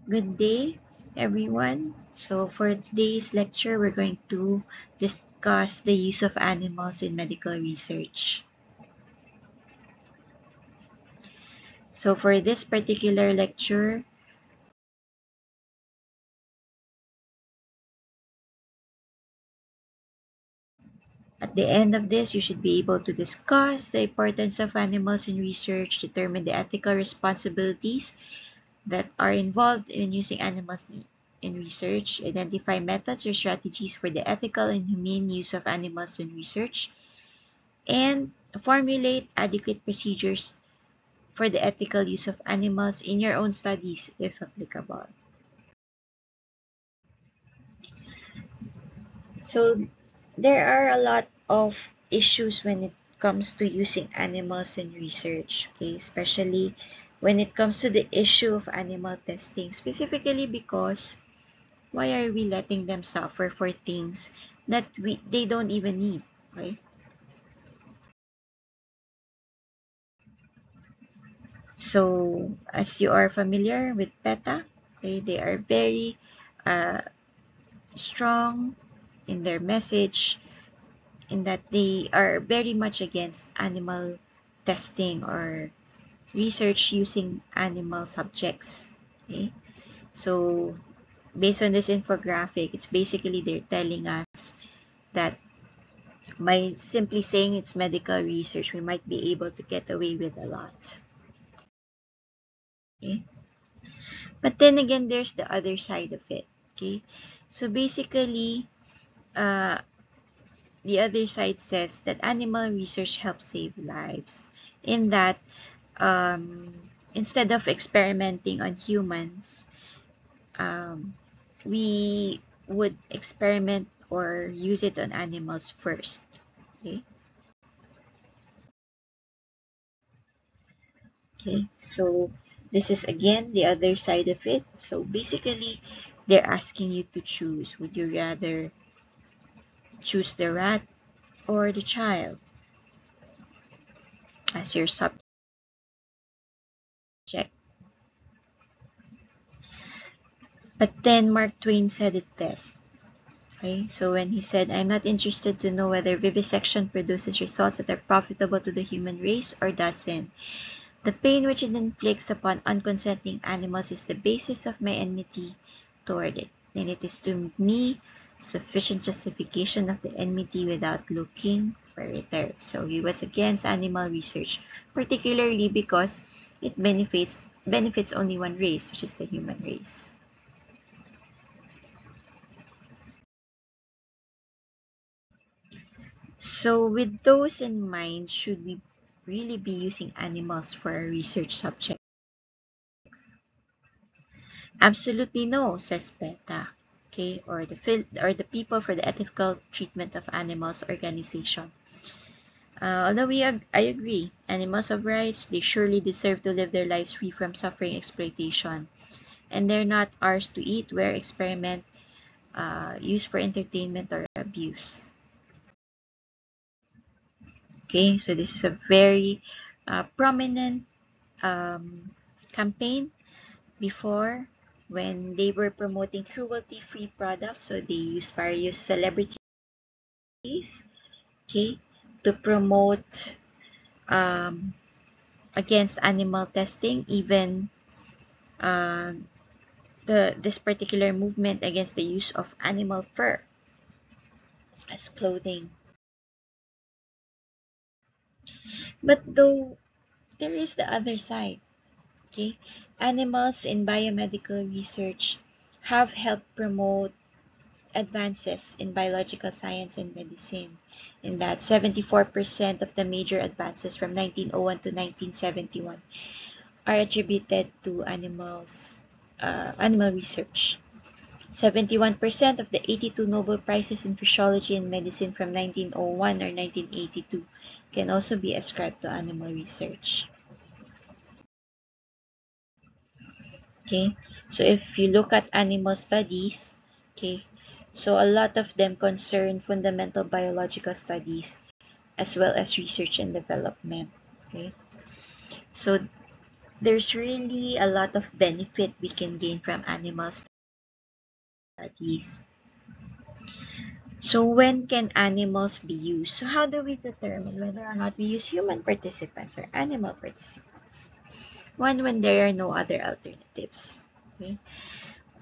Good day, everyone. So for today's lecture, we're going to discuss the use of animals in medical research. So for this particular lecture, at the end of this, you should be able to discuss the importance of animals in research, determine the ethical responsibilities that are involved in using animals in research, identify methods or strategies for the ethical and humane use of animals in research, and formulate adequate procedures for the ethical use of animals in your own studies, if applicable. So there are a lot of issues when it comes to using animals in research, okay? Especially when it comes to the issue of animal testing, specifically because why are we letting them suffer for things that they don't even need, okay? So as you are familiar with PETA, okay, they are very uh, strong in their message in that they are very much against animal testing or research using animal subjects. Okay? So based on this infographic, it's basically they're telling us that by simply saying it's medical research, we might be able to get away with a lot. Okay? But then again, there's the other side of it. Okay? So basically, uh, the other side says that animal research helps save lives. In that, instead of experimenting on humans, um, we would experiment or use it on animals first. Okay. Okay. So this is again the other side of it. So basically, they're asking you to choose. Would you rather choose the rat or the child as your subject? But then Mark Twain said it best. Okay, so when he said, I'm not interested to know whether vivisection produces results that are profitable to the human race or doesn't. The pain which it inflicts upon unconsenting animals is the basis of my enmity toward it, and it is to me sufficient justification of the enmity without looking further. So he was against animal research, particularly because it benefits only one race, which is the human race. So with those in mind, should we really be using animals for our research subjects? Absolutely no, says PETA, okay, or the People for the Ethical Treatment of Animals organization. Although I agree, animals have rights, they surely deserve to live their lives free from suffering exploitation. And they're not ours to eat, wear, experiment, use for entertainment or abuse. Okay, so this is a very prominent campaign before when they were promoting cruelty-free products. So they used various celebrities, okay, to promote um, against animal testing. Even uh, this particular movement against the use of animal fur as clothing. But though there is the other side, okay, animals in biomedical research have helped promote advances in biological science and medicine, in that 74% of the major advances from 1901 to 1971 are attributed to animal research. 71% of the 82 Nobel Prizes in Physiology and Medicine from 1901 or 1982 can also be ascribed to animal research. Okay, so if you look at animal studies, okay, so a lot of them concern fundamental biological studies as well as research and development. Okay, so there's really a lot of benefit we can gain from animal studies. So when can animals be used? So how do we determine whether or not we use human participants or animal participants? One, when there are no other alternatives. Okay?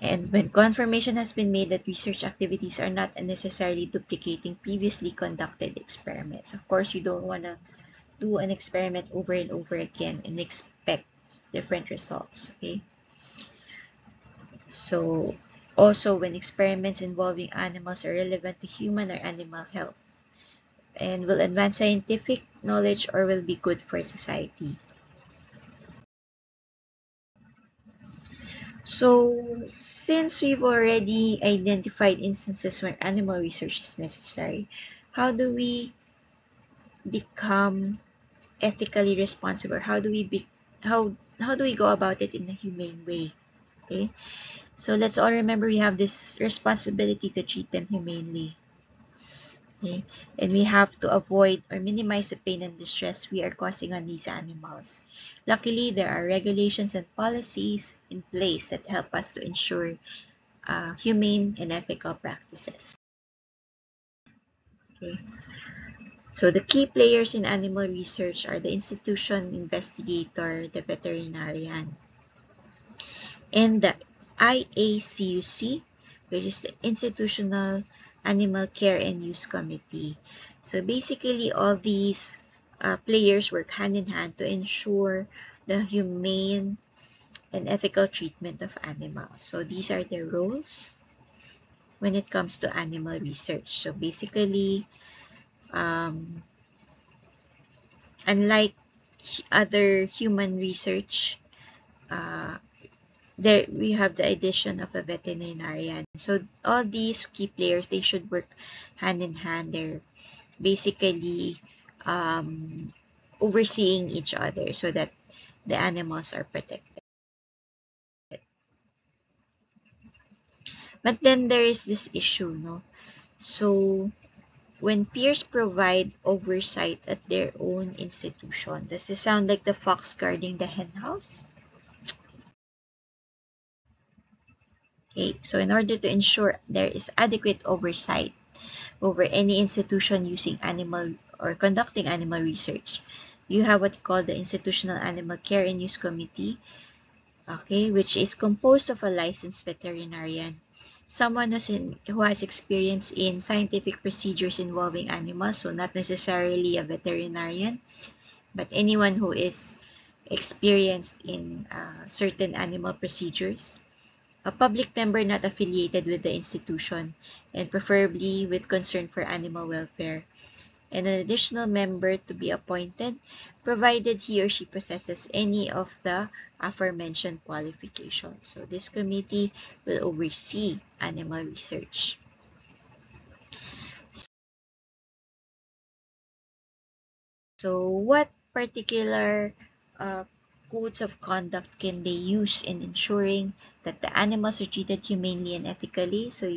And when confirmation has been made that research activities are not necessarily duplicating previously conducted experiments. Of course, you don't want to do an experiment over and over again and expect different results. Okay? So also when experiments involving animals are relevant to human or animal health and will advance scientific knowledge or will be good for society. So since we've already identified instances where animal research is necessary, how do we become ethically responsible? How do we go about it in a humane way? Okay? So let's all remember we have this responsibility to treat them humanely. Okay? And we have to avoid or minimize the pain and distress we are causing on these animals. Luckily, there are regulations and policies in place that help us to ensure humane and ethical practices. Okay? So the key players in animal research are the institution investigator, the veterinarian, and the IACUC, which is the Institutional Animal Care and Use Committee. So basically, all these players work hand in hand to ensure the humane and ethical treatment of animals. So these are their roles when it comes to animal research. So basically, unlike other human research, there we have the addition of a veterinarian. So all these key players, they should work hand in hand. They're basically overseeing each other so that the animals are protected. But then there is this issue, no? So when peers provide oversight at their own institution, does this sound like the fox guarding the hen house? Okay, so in order to ensure there is adequate oversight over any institution using animal or conducting animal research, you have what you call the Institutional Animal Care and Use Committee, okay, which is composed of a licensed veterinarian, someone who has experience in scientific procedures involving animals, so not necessarily a veterinarian, but anyone who is experienced in certain animal procedures, a public member not affiliated with the institution, and preferably with concern for animal welfare, and an additional member to be appointed, provided he or she possesses any of the aforementioned qualifications. So this committee will oversee animal research. So what particular uh, codes of conduct can they use in ensuring that the animals are treated humanely and ethically? So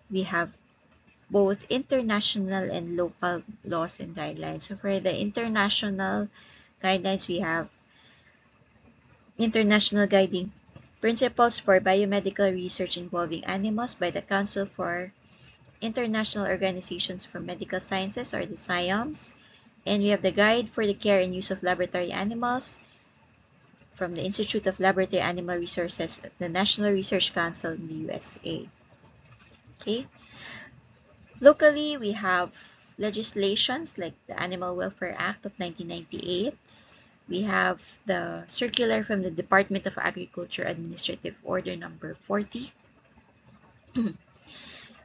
we have both international and local laws and guidelines. So for the international guidelines, we have International Guiding Principles for Biomedical Research Involving Animals by the Council for International Organizations for Medical Sciences, or the SIOMS. And we have the Guide for the Care and Use of Laboratory Animals from the Institute of Laboratory Animal Resources at the National Research Council in the USA. Okay. Locally, we have legislations like the Animal Welfare Act of 1998. We have the circular from the Department of Agriculture Administrative Order number 40,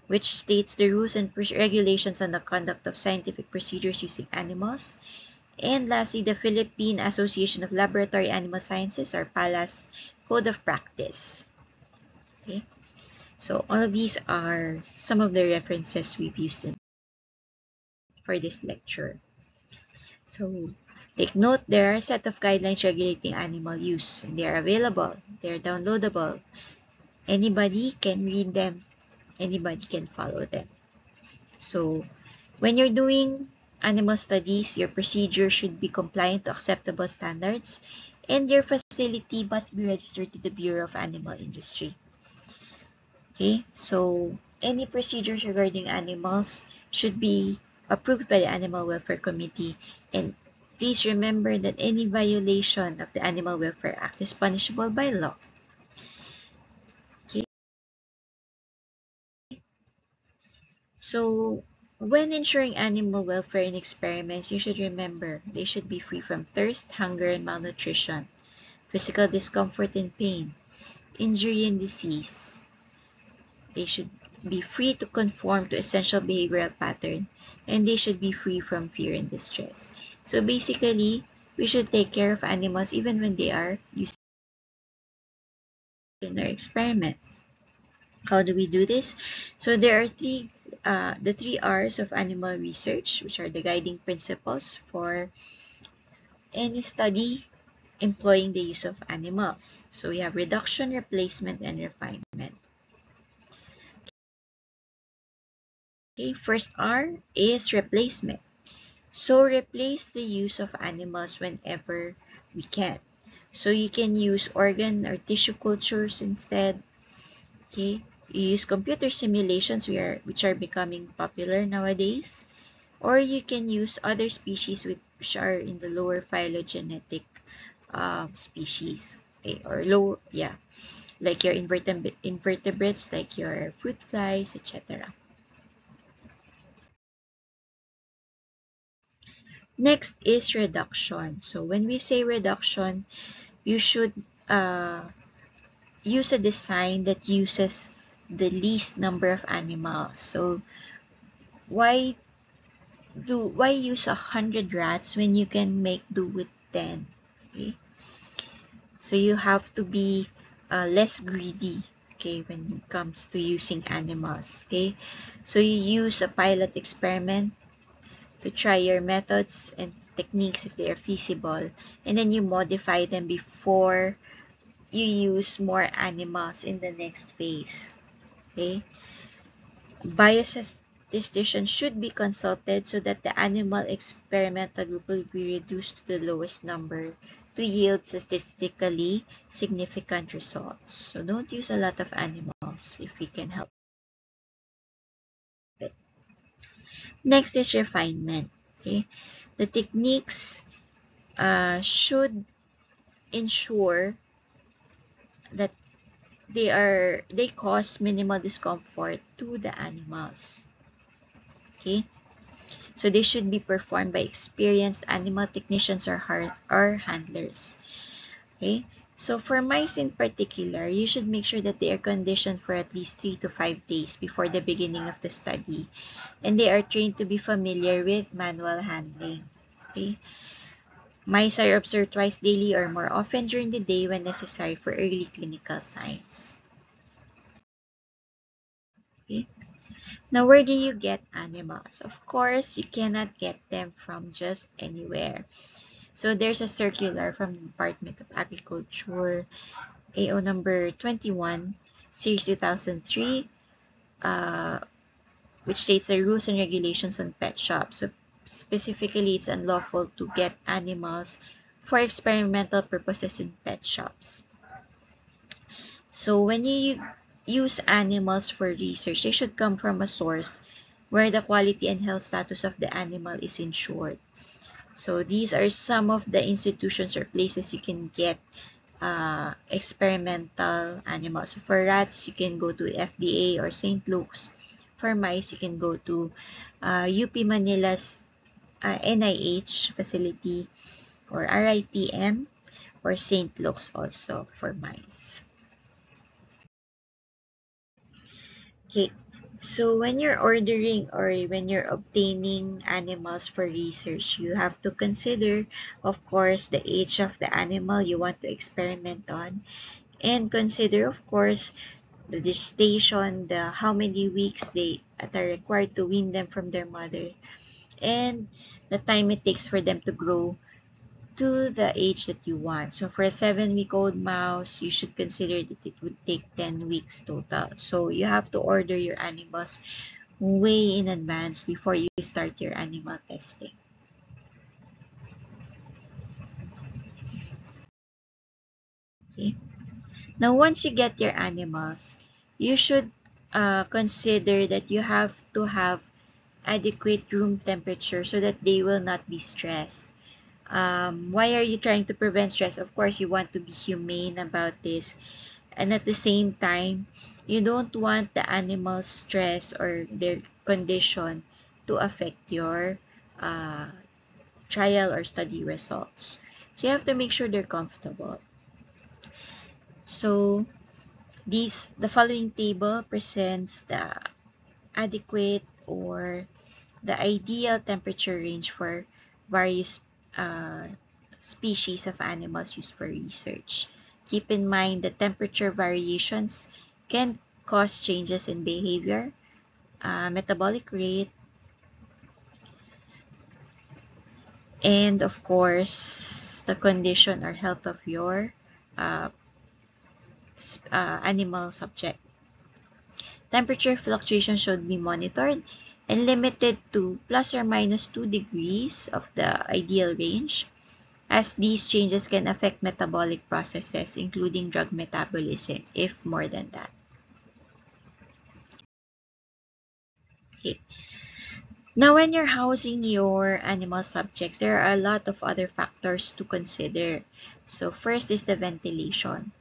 which states the rules and regulations on the conduct of scientific procedures using animals. And lastly, the Philippine Association of Laboratory Animal Sciences, or PALAS Code of Practice. Okay, so all of these are some of the references we've used for this lecture. So take note, there are a set of guidelines regulating animal use, and they are available. They are downloadable. Anybody can read them. Anybody can follow them. So when you're doing animal studies, your procedure should be compliant to acceptable standards, and your facility must be registered to the Bureau of Animal Industry. Okay, so any procedures regarding animals should be approved by the Animal Welfare Committee, and please remember that any violation of the Animal Welfare Act is punishable by law. Okay, so when ensuring animal welfare in experiments, you should remember they should be free from thirst, hunger, and malnutrition, physical discomfort and pain, injury and disease. They should be free to conform to essential behavioral pattern, and they should be free from fear and distress. So basically, we should take care of animals even when they are used in our experiments. How do we do this? So there are the three R's of animal research, which are the guiding principles for any study employing the use of animals. So we have reduction, replacement, and refinement. Okay, first R is replacement. So replace the use of animals whenever we can. So you can use organ or tissue cultures instead. Okay, you use computer simulations which are becoming popular nowadays, or you can use other species which are in the lower phylogenetic species, okay, or low, yeah, like your invertebrates, like your fruit flies, etc. Next is reduction. So when we say reduction, you should use a design that uses the least number of animals. So why use 100 rats when you can make do with 10? Okay, so you have to be less greedy, okay, when it comes to using animals. Okay, so you use a pilot experiment to try your methods and techniques if they are feasible, and then you modify them before you use more animals in the next phase. Okay, biostatisticians should be consulted so that the animal experimental group will be reduced to the lowest number to yield statistically significant results. So don't use a lot of animals if we can help it. Next is refinement. Okay, the techniques should ensure that they cause minimal discomfort to the animals. Okay, so they should be performed by experienced animal technicians or handlers. Okay, so for mice in particular, you should make sure that they are conditioned for at least 3 to 5 days before the beginning of the study, and they are trained to be familiar with manual handling. Okay, mice are observed twice daily or more often during the day when necessary for early clinical signs. Okay. Now, where do you get animals? Of course, you cannot get them from just anywhere. So there's a circular from the Department of Agriculture, AO number 21, series 2003, which states the rules and regulations on pet shops. So specifically, it's unlawful to get animals for experimental purposes in pet shops. So when you use animals for research, they should come from a source where the quality and health status of the animal is ensured. So these are some of the institutions or places you can get experimental animals. So for rats, you can go to FDA or St. Luke's. For mice, you can go to UP Manila's NIH facility, or RITM, or St. Luke's also for mice. Okay, so when you're ordering or when you're obtaining animals for research, you have to consider, of course, the age of the animal you want to experiment on, and consider, of course, the gestation, the how many weeks they are required to wean them from their mother, and the time it takes for them to grow to the age that you want. So for a 7-week-old mouse, you should consider that it would take 10 weeks total. So you have to order your animals way in advance before you start your animal testing. Okay? Now, once you get your animals, you should consider that you have to have adequate room temperature so that they will not be stressed. Why are you trying to prevent stress? Of course, you want to be humane about this. And at the same time, you don't want the animal's stress or their condition to affect your uh, trial or study results. So you have to make sure they're comfortable. So the following table presents the adequate or the ideal temperature range for various species of animals used for research. Keep in mind that temperature variations can cause changes in behavior, metabolic rate, and of course, the condition or health of your uh, animal subject. Temperature fluctuation should be monitored and limited to plus or minus 2 degrees of the ideal range, as these changes can affect metabolic processes, including drug metabolism, if more than that. Okay. Now, when you're housing your animal subjects, there are a lot of other factors to consider. So first is the ventilation.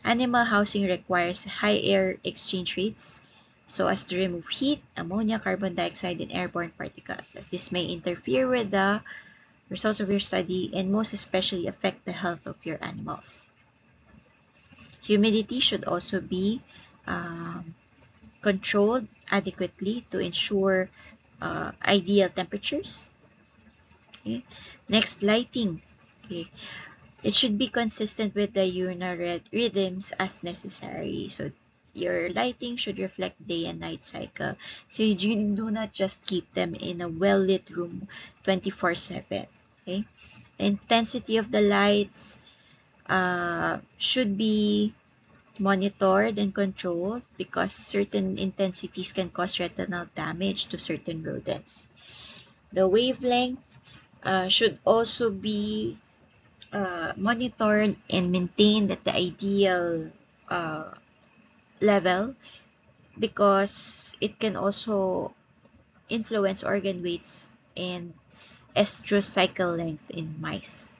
Animal housing requires high air exchange rates so as to remove heat, ammonia, carbon dioxide, and airborne particles, as this may interfere with the results of your study and most especially affect the health of your animals. Humidity should also be um, controlled adequately to ensure ideal temperatures. Okay. Next, lighting. Okay. It should be consistent with the diurnal rhythms as necessary. So your lighting should reflect day and night cycle. So you do not just keep them in a well-lit room 24/7. Okay? The intensity of the lights should be monitored and controlled because certain intensities can cause retinal damage to certain rodents. The wavelength should also be monitored and maintained at the ideal uh, level because it can also influence organ weights and estrous cycle length in mice.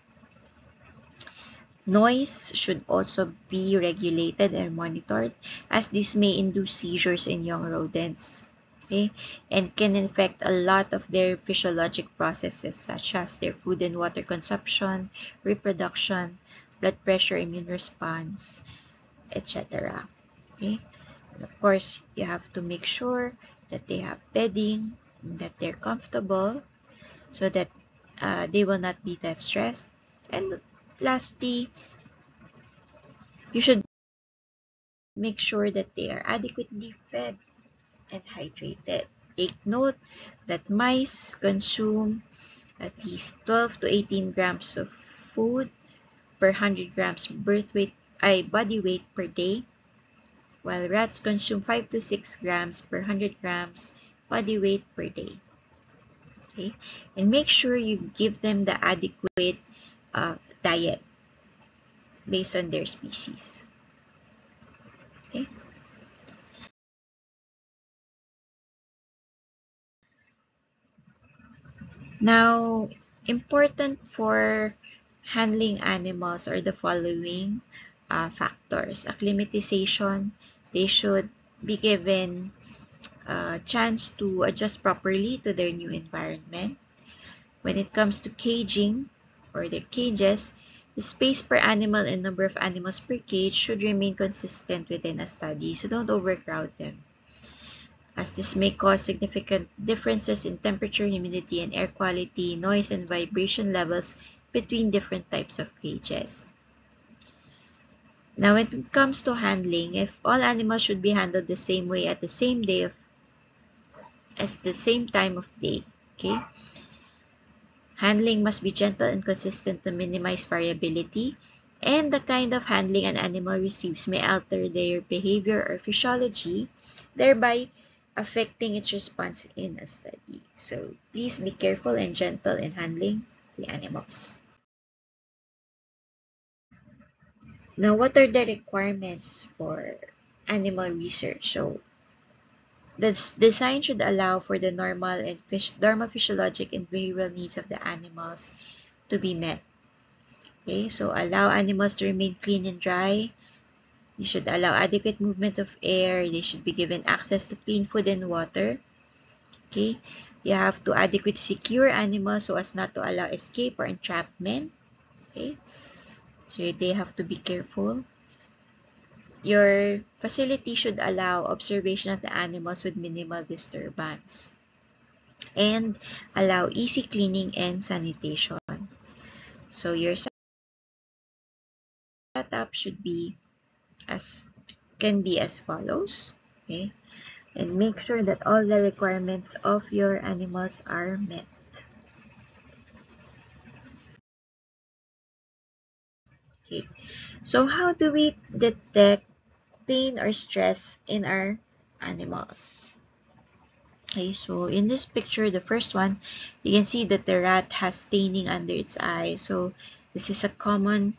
Noise should also be regulated and monitored as this may induce seizures in young rodents. Okay, and can affect a lot of their physiologic processes such as their food and water consumption, reproduction, blood pressure, immune response, etc. Okay, and of course you have to make sure that they have bedding, that they're comfortable, so that they will not be that stressed. And lastly, you should make sure that they are adequately fed and hydrated. Take note that mice consume at least 12 to 18 grams of food per 100 grams body weight per day, while rats consume 5 to 6 grams per 100 grams body weight per day. Okay? And make sure you give them the adequate diet based on their species. Okay? Now, important for handling animals are the following factors. Acclimatization, they should be given a chance to adjust properly to their new environment. When it comes to caging or their cages, the space per animal and number of animals per cage should remain consistent within a study, so don't overcrowd them, as this may cause significant differences in temperature, humidity, and air quality, noise, and vibration levels between different types of cages. Now, when it comes to handling, if all animals should be handled the same way at the same as the same time of day, okay? Handling must be gentle and consistent to minimize variability, and the kind of handling an animal receives may alter their behavior or physiology, thereby affecting its response in a study. So please be careful and gentle in handling the animals. Now, what are the requirements for animal research? So, the design should allow for the normal physiologic and behavioral needs of the animals to be met. Okay, so allow animals to remain clean and dry. You should allow adequate movement of air. They should be given access to clean food and water. Okay, you have to adequately secure animals so as not to allow escape or entrapment. Okay, so they have to be careful. Your facility should allow observation of the animals with minimal disturbance and allow easy cleaning and sanitation. So your setup should be can be as follows. Okay, and make sure that all the requirements of your animals are met. Okay, so how do we detect pain or stress in our animals? Okay, so in this picture, the first one, you can see that the rat has staining under its eye. So this is a common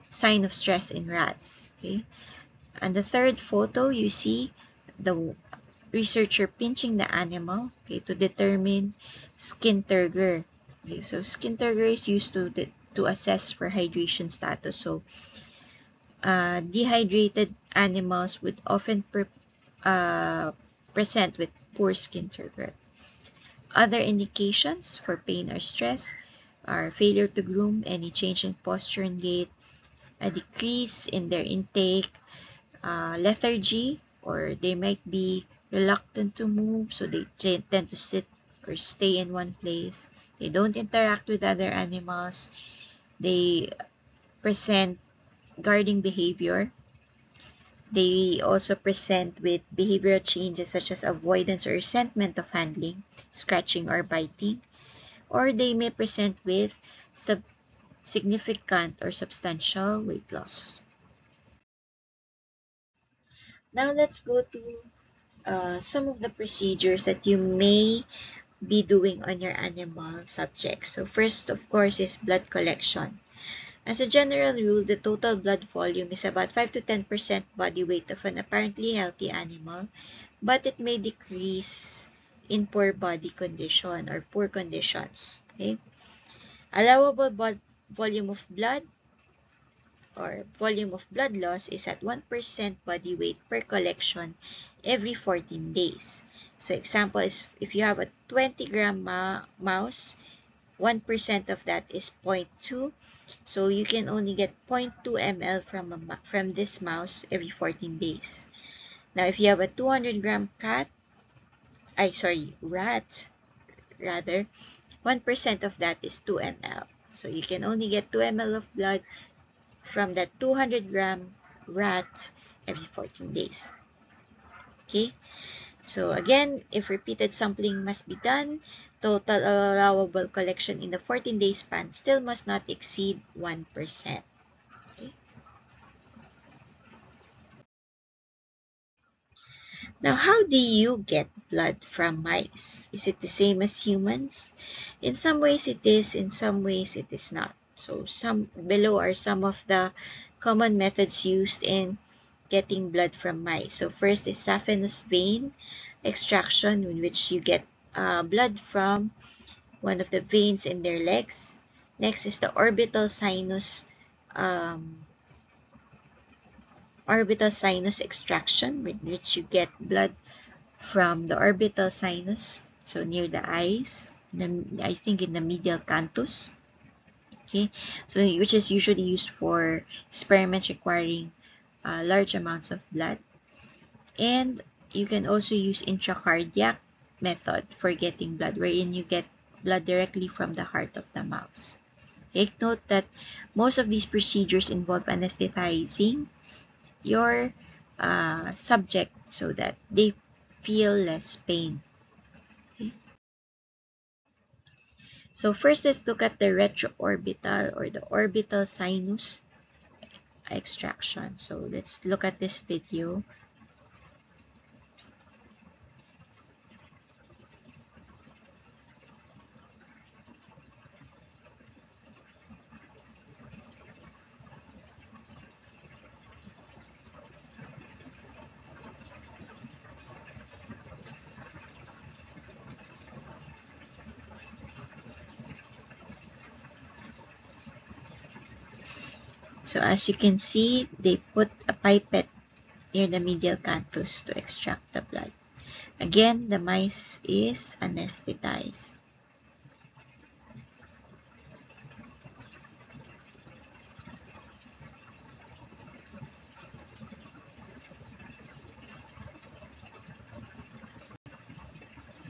sign of stress in rats. Okay, and the third photo, you see the researcher pinching the animal, okay, to determine skin turgor. Okay, so skin turgor is used to assess for hydration status. So dehydrated animals would often present with poor skin turgor. Other indications for pain or stress are failure to groom, any change in posture and gait, a decrease in their intake, lethargy, or they might be reluctant to move, so they tend to sit or stay in one place. They don't interact with other animals. They present guarding behavior. They also present with behavioral changes such as avoidance or resentment of handling, scratching or biting, or they may present with significant or substantial weight loss. Now let's go to some of the procedures that you may be doing on your animal subjects. So first, of course, is blood collection. As a general rule, the total blood volume is about 5 to 10% body weight of an apparently healthy animal, but it may decrease in poor body condition or poor conditions. Okay? Allowable volume of blood or volume of blood loss is at 1% body weight per collection every 14 days. So example is if you have a 20-gram mouse, 1% of that is 0.2. So you can only get 0.2 ml from this mouse every 14 days. Now if you have a 200-gram rat rather, 1% of that is 2 ml. So you can only get 2 ml of blood from that 200-gram rat every 14 days. Okay, so again, if repeated sampling must be done, total allowable collection in the 14-day span still must not exceed 1%. Okay. Now, how do you get blood from mice? Is it the same as humans? In some ways it is, in some ways it is not. So below are some of the common methods used in getting blood from mice. So first is saphenous vein extraction, in which you get blood from one of the veins in their legs. Next is the um, orbital sinus extraction, with which you get blood from the orbital sinus, so near the eyes, I think in the medial canthus. Okay, so which is usually used for experiments requiring large amounts of blood. And you can also use intracardiac method for getting blood, wherein you get blood directly from the heart of the mouse. Take note that most of these procedures involve anesthetizing your subject so that they feel less pain. Okay. So first, let's look at the retroorbital or the orbital sinus extraction. So let's look at this video. So as you can see, they put a pipette near the medial canthus to extract the blood. Again, the mice is anesthetized.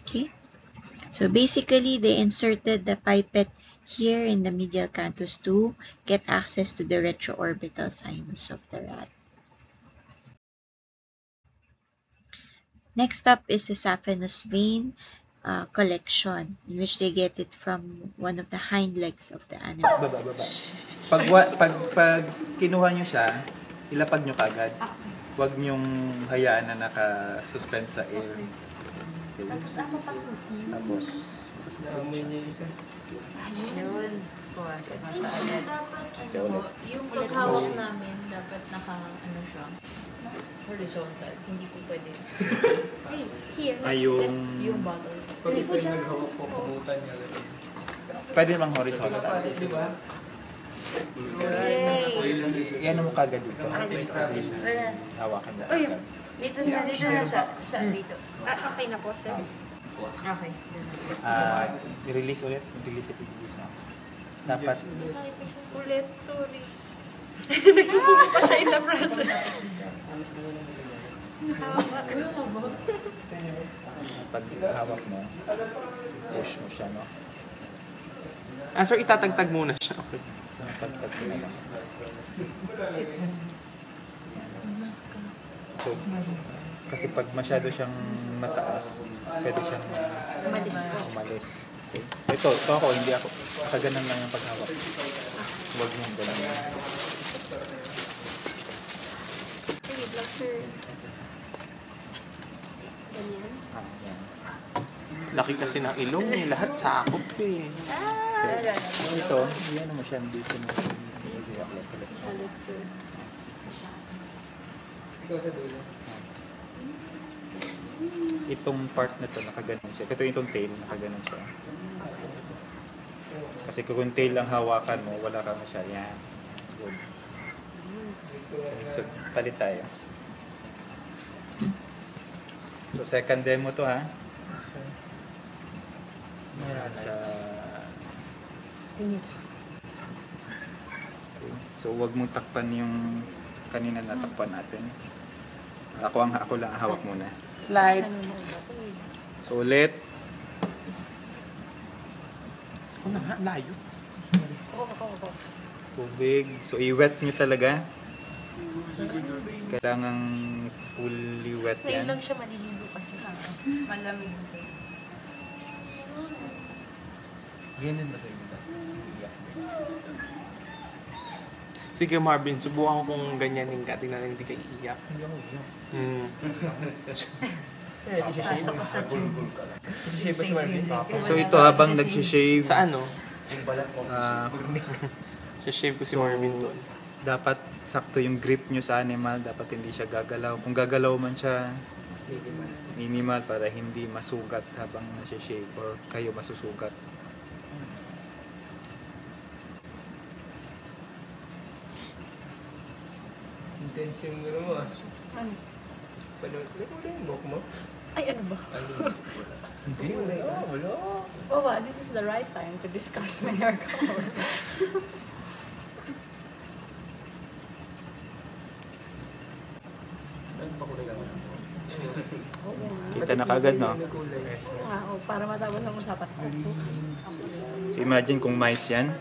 Okay, so basically they inserted the pipette here in the medial canthus to get access to the retroorbital sinus of the rat. Next up is the saphenous vein collection, in which they get it from one of the hind legs of the animal. Baba. Pag kinuha nyo siya, ilapag nyo kagad. Huwag nyong hayaan na naka-suspend sa air. Okay. Tapos, Amoy niya isa. Yun. Kuwasan mo siya agad. Dapat, yung paghawak namin, dapat siya, horizontal. Hindi po pwede. Yung bottle. Pag ito yung naghawak po, pamutan niya. Pwede namang horizontal. Diba? Yan mo kagad dito. Hawakan na. Dito na siya. Dito. Okay na po, sir. Okay. I-release ulit. I-release mo. Tapos, Ulit, sorry. Nagpupupo pa siya in the process. pag hawak mo, push mo siya, no? So itatagtag muna siya. Okay. Tagtag mo na lang. So, kasi pag masyado siyang mataas, pwede siyang umalis. Ito ako, hindi ako. Sa ganun lang yung paghawak. Huwag mong ganun. Ganyan. Yan. Laki kasi ng ilong eh. Lahat sakop eh. Ito, yan mo siya. Dito mo. Ikaw sa dulo. Itong part na to nakaganon siya. Ito itong tail, nakaganon siya. Kasi kung tail ang hawakan mo, wala ka na siya. Yan. Good. So, palit tayo. So, second demo to, ha? Yan, sa... Okay. So, huwag mong takpan yung kanina natakpan natin. Ako lang hawak muna. Slide. So, ulit. Ako na nga, layo. Tubig. So, i-wet nyo talaga. Kailangan fully wet Ngayon yan. lang siya maliligo kasi. Malamig. Ganyan ba sa inyo? Sige Marvin, subukan ko kung ganyanin ka. Tingnan lang hindi ka iiyak. Pasok ko sa tube. So, ito habang nag-shave, Sa ano? ah, Shave ko si So, Marvin doon. dapat sakto yung grip nyo sa animal. Dapat hindi siya gagalaw. Kung gagalaw man siya, minimal para hindi masugat habang nasi-shave or kayo masusugat. Intense yung ano mo ah. Ano? Panood yung book mo? Ay, ano ba? Hindi, wala. Oh, wow, this is the right time to discuss my hair color. Kita na kagad, no? Para matapos ang usapan ko. So, imagine kung mice yan.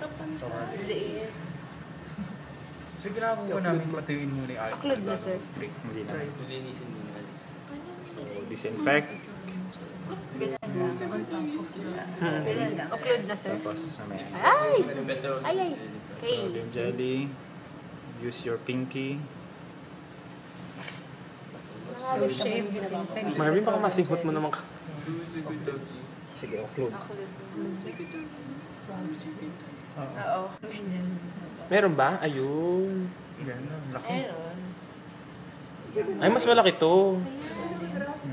Sigurado ko namin patuyuin muna yung alcohol. Upload na, sir. Hindi na. Linisin mo na. So, disinfect. Upload na, sir. Tapos, may Ay! Ay, ay. Okay. sodium jelly. Use your pinky. So, shave, disinfect. Marvin, baka masinghot mo naman ka. Sige, upload. Oo. Meron ba? Ayun. Gano'n, laki. Meron. Ay, mas malaki to.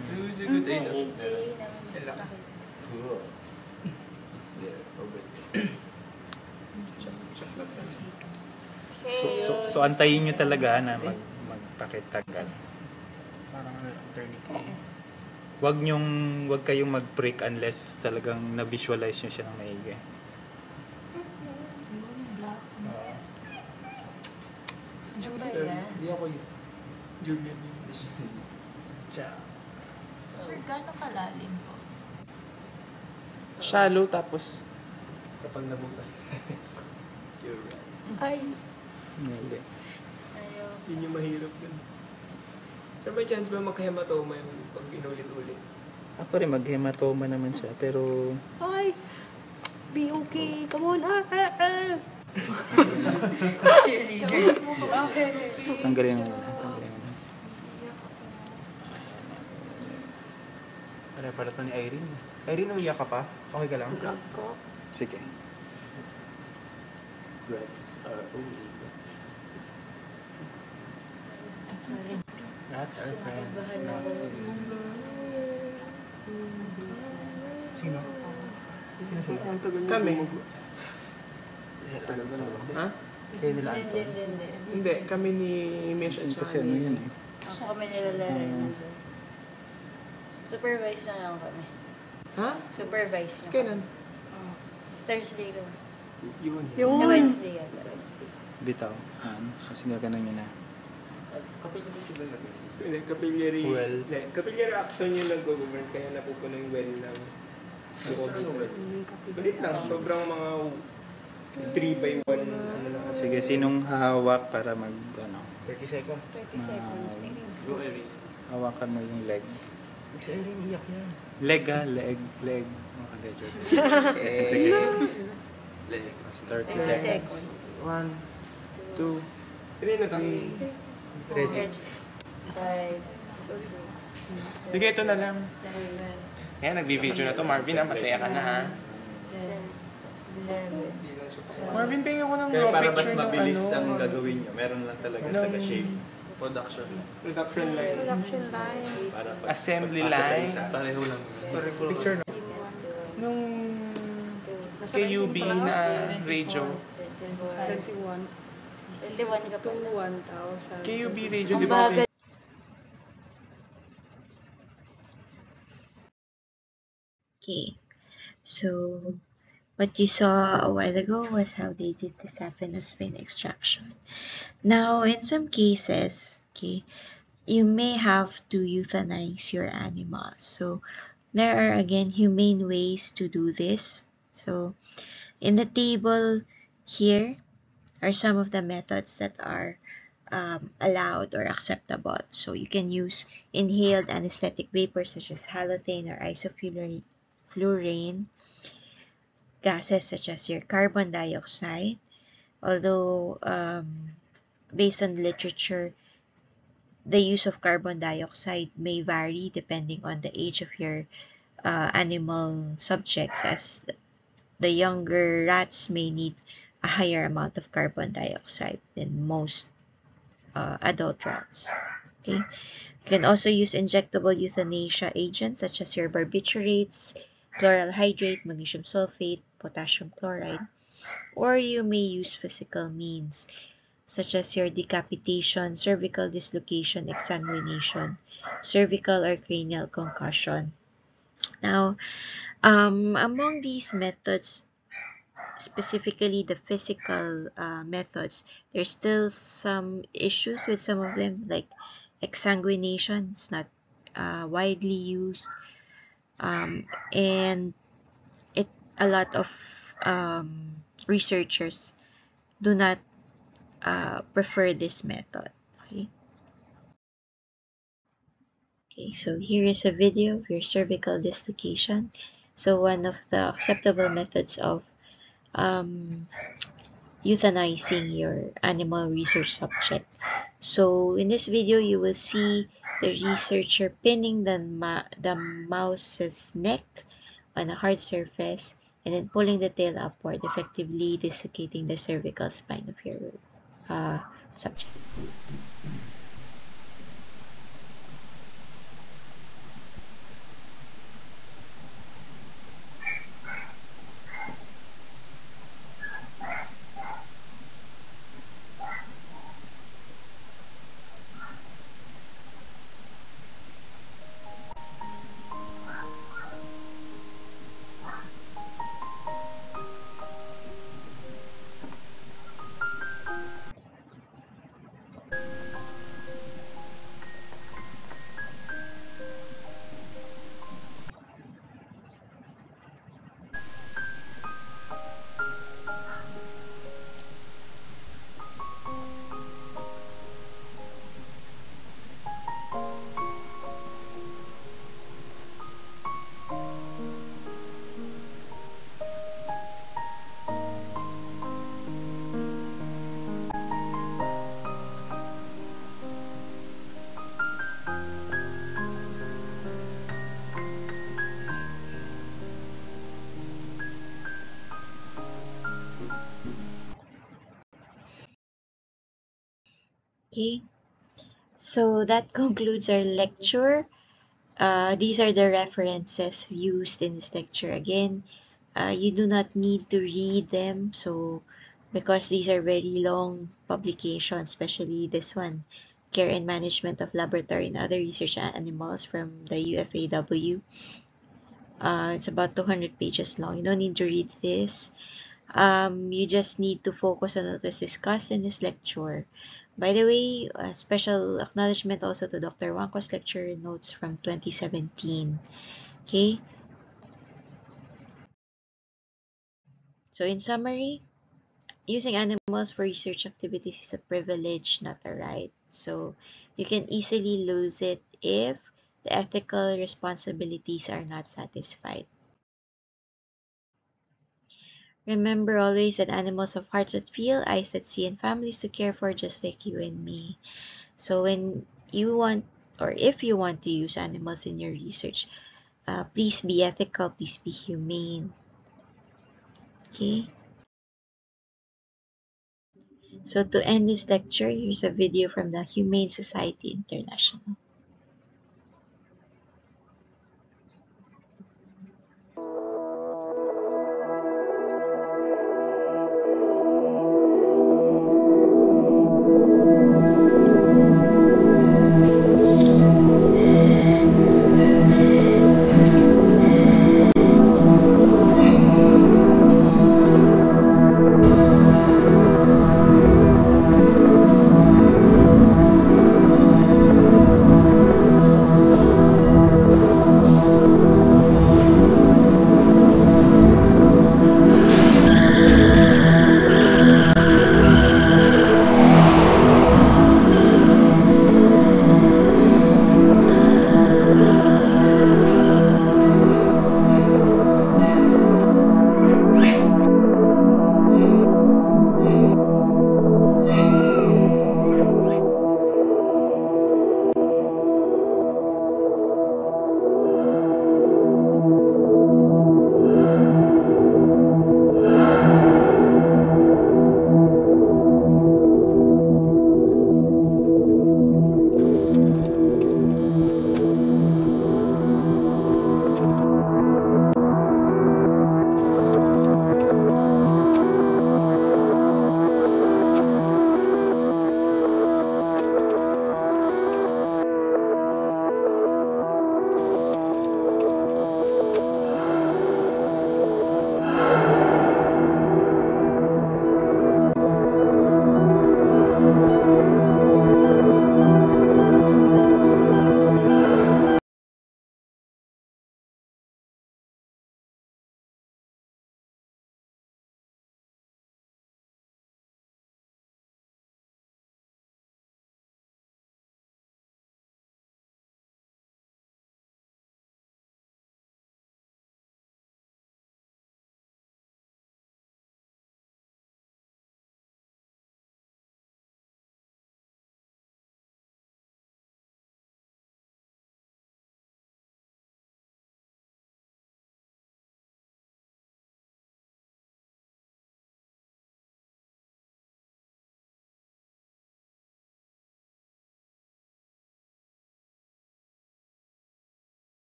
Susugot ay na. AJ naman. It's there. Over So antayin nyo talaga na magpakitagal. Parang eternity. Wag kayong mag-break unless talagang na-visualize nyo siya ng maigi. Hindi ako yun. Julian. Ciao. Sir, gaano kalalim po? Shallow tapos Kapag nabutas. You're right. Ay. Hindi. Yun yung mahirap dun. Sir, may chance ba magka-hematoma yung pag inulit-ulit? Actually, mag-hematoma naman siya, pero Ay. Be okay. Come on. tanggalin mo. Pala to ni Irene. Irene, umiyak ka pa? Okay ka lang? Sige. Breaths are only. That's our friends. Sino? Sino sila? Kami. Ha? Kayo nila Anton? Hindi, kami ni Mish at Kasi saka ano ni... yun eh. Siya kami nilalaro nun, sir. Supervise na lang kami. Ha? Supervise na. Kailan? Thursday ko. Yun. Wednesday yata. Wednesday. Bitaw. Kasi nga ganun yun na. Hindi, capillary... Well. Hindi, capillary action yung nag-govern kaya napupuno yung well ng COVID. Sulit lang, sobrang mga 3x1 ano lang. Sige, sinong hahawak para 30 seconds. 30 seconds. Go, Irene. hawakan mo yung leg. Si Irene, iyak yan. Leg leg. Okay, joke. Sige. Start 30 seconds. 1, 2, Irene, na tayo. ready. 5, 6, Sige, ito na lang. 7, Ayan, nagbi-video na to. Marvin, masaya ka na ha. 10, 11, Marvin, pingin ko ng Kaya raw para mas picture ng mabilis ano. ang gagawin nyo, meron lang talaga taga-shape. Production. Production line. Production line. Para Assembly pagpasa sa line. isa. Pareho lang. Picture no? Nung KUB na radio. 21. 21 ka pa. 1,000. KUB radio, di Ang ba? bagal. Okay, so what you saw a while ago was how they did the saphenous vein extraction. Now, in some cases, okay, you may have to euthanize your animals. So there are again humane ways to do this. So in the table here are some of the methods that are allowed or acceptable. So you can use inhaled anesthetic vapors such as halothane or isoflurane, gases such as your carbon dioxide, although based on literature, the use of carbon dioxide may vary depending on the age of your animal subjects, as the younger rats may need a higher amount of carbon dioxide than most adult rats. Okay. You can also use injectable euthanasia agents such as your barbiturates, chloral hydrate, magnesium sulfate, potassium chloride, or you may use physical means such as your decapitation, cervical dislocation, exsanguination, cervical or cranial concussion. Now, among these methods, specifically the physical methods, there's still some issues with some of them, like exsanguination. It's not widely used, and a lot of researchers do not prefer this method. Okay, so here is a video of your cervical dislocation. So one of the acceptable methods of euthanizing your animal research subject. So in this video, you will see the researcher pinning the mouse's neck on a hard surface and then pulling the tail upward, effectively dislocating the cervical spine of your subject. Okay, so that concludes our lecture. These are the references used in this lecture. Again, you do not need to read them, so because these are very long publications, especially this one, Care and Management of Laboratory and Other Research Animals from the UFAW. It's about 200 pages long. You don't need to read this. You just need to focus on what was discussed in this lecture. By the way, a special acknowledgement also to Dr. Wanko's lecture notes from 2017. Okay? So in summary, using animals for research activities is a privilege, not a right. So you can easily lose it if the ethical responsibilities are not satisfied. Remember always that animals have hearts that feel, eyes that see, and families to care for, just like you and me. So when you want, or if you want to use animals in your research, please be ethical, please be humane. Okay? So to end this lecture, here's a video from the Humane Society International.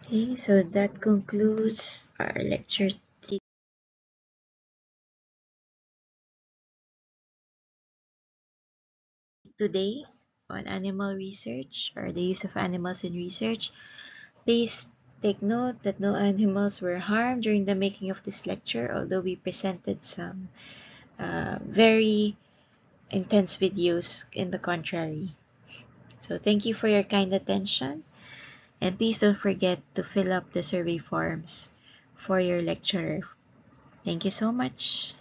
Okay, so that concludes our lecture today on animal research or the use of animals in research. Please take note that no animals were harmed during the making of this lecture, although we presented some very intense videos in the contrary. So thank you for your kind attention, and please don't forget to fill up the survey forms for your lecturer. Thank you so much.